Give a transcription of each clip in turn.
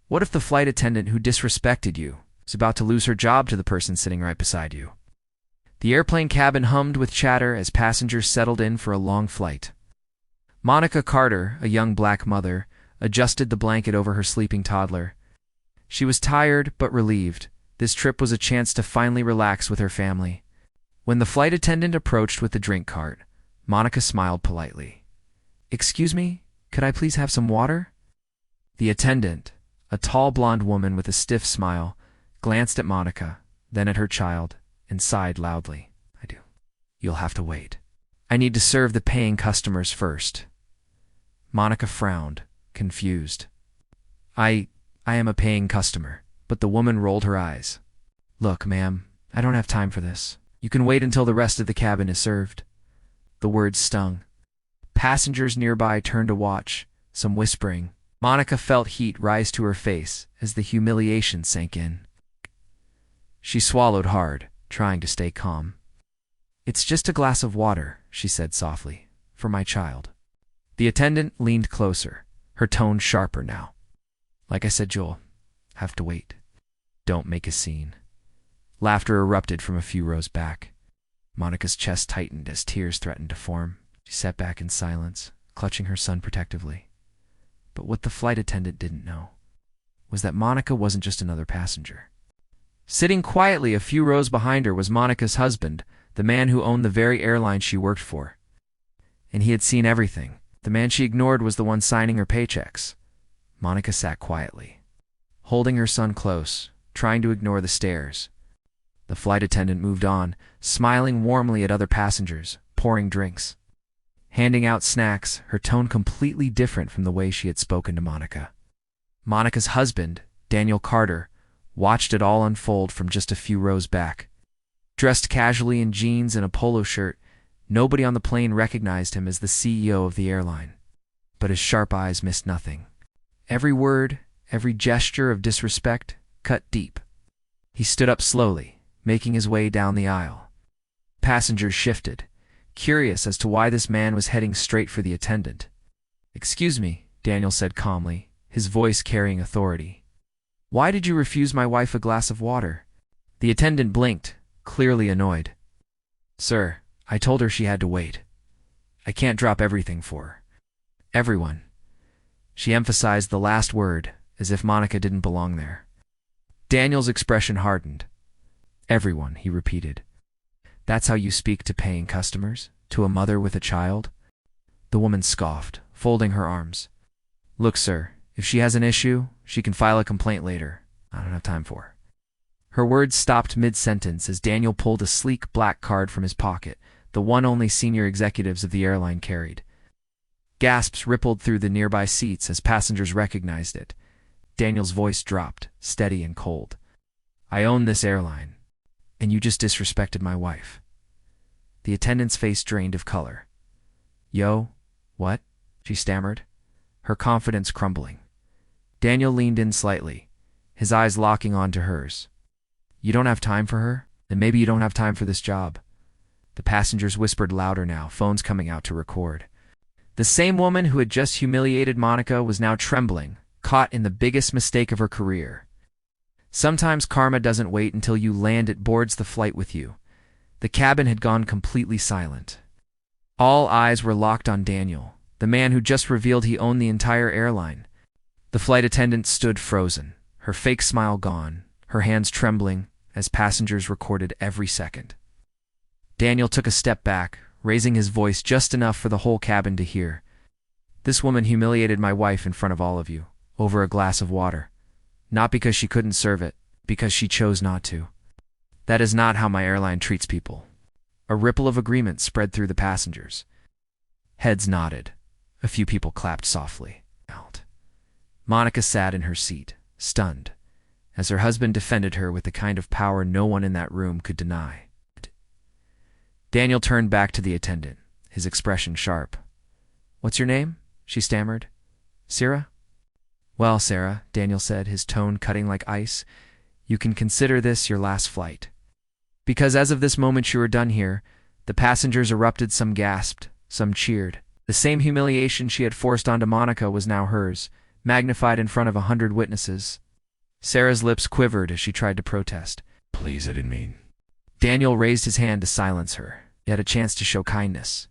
What if the flight attendant who disrespected you is about to lose her job to the person sitting right beside you? The airplane cabin hummed with chatter as passengers settled in for a long flight. Monica Carter, a young black mother, adjusted the blanket over her sleeping toddler. She was tired but relieved. This trip was a chance to finally relax with her family. When the flight attendant approached with the drink cart, Monica smiled politely. "Excuse me, could I please have some water?" The attendant, a tall blonde woman with a stiff smile, glanced at Monica, then at her child, and sighed loudly. "I do. You'll have to wait. I need to serve the paying customers first." Monica frowned, confused. I am a paying customer," but the woman rolled her eyes. "Look, ma'am, I don't have time for this. You can wait until the rest of the cabin is served." The words stung. Passengers nearby turned to watch, some whispering. Monica felt heat rise to her face as the humiliation sank in. She swallowed hard, trying to stay calm. "It's just a glass of water," she said softly, "for my child." The attendant leaned closer, her tone sharper now. "Like I said, Joel, have to wait. Don't make a scene." Laughter erupted from a few rows back. Monica's chest tightened as tears threatened to form. She sat back in silence, clutching her son protectively. But what the flight attendant didn't know was that Monica wasn't just another passenger. Sitting quietly a few rows behind her was Monica's husband, the man who owned the very airline she worked for. And he had seen everything. The man she ignored was the one signing her paychecks. Monica sat quietly, holding her son close, trying to ignore the stares. The flight attendant moved on, smiling warmly at other passengers, pouring drinks, handing out snacks, her tone completely different from the way she had spoken to Monica. Monica's husband, Daniel Carter, watched it all unfold from just a few rows back. Dressed casually in jeans and a polo shirt, nobody on the plane recognized him as the CEO of the airline. But his sharp eyes missed nothing. Every word, every gesture of disrespect cut deep. He stood up slowly, making his way down the aisle. Passengers shifted, curious as to why this man was heading straight for the attendant. "Excuse me," Daniel said calmly, his voice carrying authority. "Why did you refuse my wife a glass of water?" The attendant blinked, clearly annoyed. "Sir, I told her she had to wait. I can't drop everything for her. Everyone." She emphasized the last word, as if Monica didn't belong there. Daniel's expression hardened. "Everyone," he repeated. "That's how you speak to paying customers? To a mother with a child?" The woman scoffed, folding her arms. "Look, sir, if she has an issue, she can file a complaint later. I don't have time for her." Her words stopped mid-sentence as Daniel pulled a sleek black card from his pocket, the one only senior executives of the airline carried. Gasps rippled through the nearby seats as passengers recognized it. Daniel's voice dropped, steady and cold. "I own this airline, and you just disrespected my wife." The attendant's face drained of color. "Yo, what?" she stammered, her confidence crumbling. Daniel leaned in slightly, his eyes locking onto hers. "You don't have time for her? Then maybe you don't have time for this job." The passengers whispered louder now, phones coming out to record. The same woman who had just humiliated Monica was now trembling, caught in the biggest mistake of her career. Sometimes karma doesn't wait until you land, it boards the flight with you. The cabin had gone completely silent. All eyes were locked on Daniel, the man who just revealed he owned the entire airline. The flight attendant stood frozen, her fake smile gone, her hands trembling as passengers recorded every second. Daniel took a step back, raising his voice just enough for the whole cabin to hear. "This woman humiliated my wife in front of all of you, over a glass of water. Not because she couldn't serve it, because she chose not to. That is not how my airline treats people." A ripple of agreement spread through the passengers. Heads nodded. A few people clapped softly. Monica sat in her seat, stunned, as her husband defended her with the kind of power no one in that room could deny. Daniel turned back to the attendant, his expression sharp. "What's your name?" she stammered. "Sarah?" "Well, Sarah," Daniel said, his tone cutting like ice, "you can consider this your last flight. Because as of this moment you are done here." The passengers erupted, some gasped, some cheered. The same humiliation she had forced onto Monica was now hers, magnified in front of 100 witnesses. Sarah's lips quivered as she tried to protest. Please, I didn't mean. Daniel raised his hand to silence her. You had a chance to show kindness.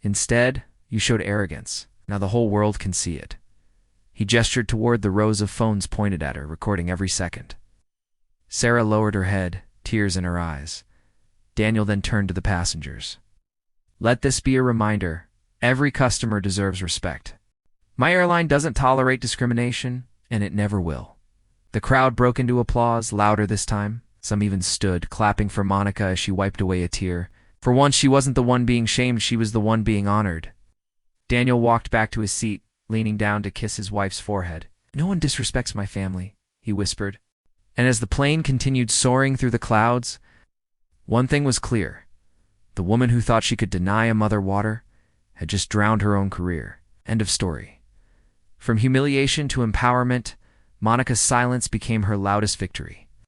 Instead, you showed arrogance. Now the whole world can see it. He gestured toward the rows of phones pointed at her, recording every second. Sarah lowered her head, tears in her eyes. Daniel then turned to the passengers. Let this be a reminder. Every customer deserves respect. My airline doesn't tolerate discrimination, and it never will. The crowd broke into applause, louder this time. Some even stood, clapping for Monica as she wiped away a tear. For once, she wasn't the one being shamed, she was the one being honored. Daniel walked back to his seat, leaning down to kiss his wife's forehead. No one disrespects my family, he whispered. And as the plane continued soaring through the clouds, one thing was clear. The woman who thought she could deny a mother water had just drowned her own career. End of story. From humiliation to empowerment, Monica's silence became her loudest victory.